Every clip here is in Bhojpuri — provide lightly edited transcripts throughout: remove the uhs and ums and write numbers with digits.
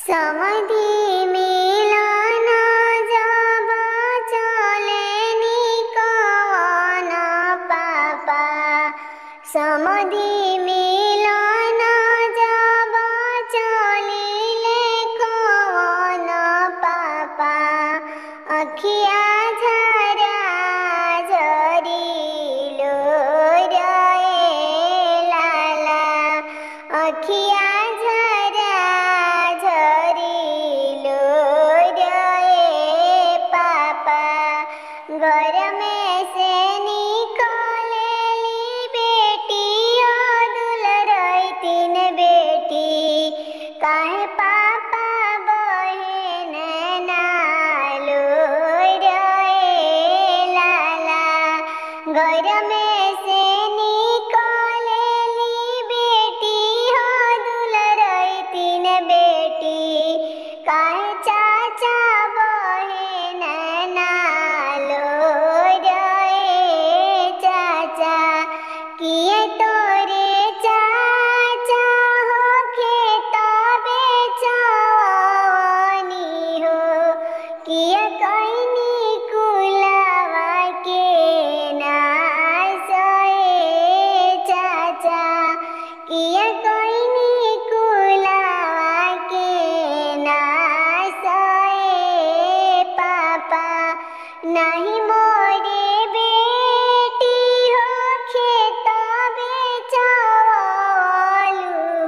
समाधि मिलन जब चलेनी कवन पापा। समाधि मिलन जब चलिले कवन पापा। अखिया झरा झरिलो रए लाला। अखिया झरा झरिलो रए पापा। घर में से निकलेली बेटी दुलरई तीन बेटी। काहे पापा बहन नालो रए लाला। घर में से निकलेली बेटी दुलरई तीन बेटी। काहे चाचा बहन नालो रए चाचा। किए तोरे चाचा हो खेत बेचवनी हो। किए कैनी कुलावा के नासए चाचा। किए कैनी कुलावा के नासए पापा। नहीं मोरे बेटी हो खेत बेचवलु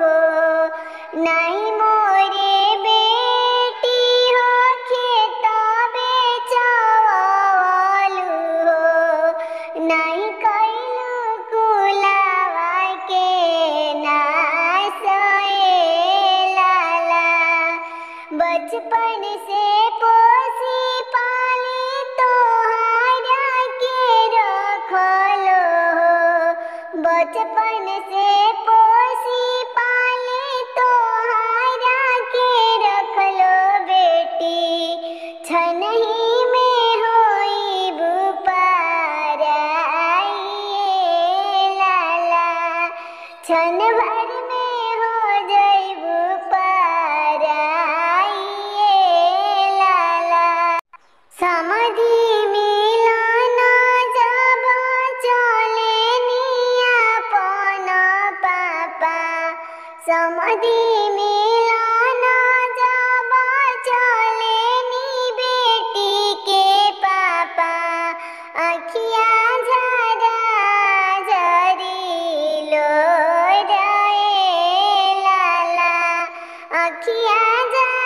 हो। नहीं मोरे बेटी हो खेत बेचवलु हो। नहीं कैलु कुलावा के नासए लाला। बचपन से पोसी पाली तोहारा के रखलो हो। बचपन से पोसी पाली तोहारा के रखलो बेटी। छनही में होई बुपाराइए लाला। क्षण भर में हो जइबू पाराइए लाला। समाधि मिलन जब चलेनी अपन पापा। समाधि मिलन जब चलेनी बेटी के पापा। अखिया झरा झरिलो रए लाला। अखिया झरा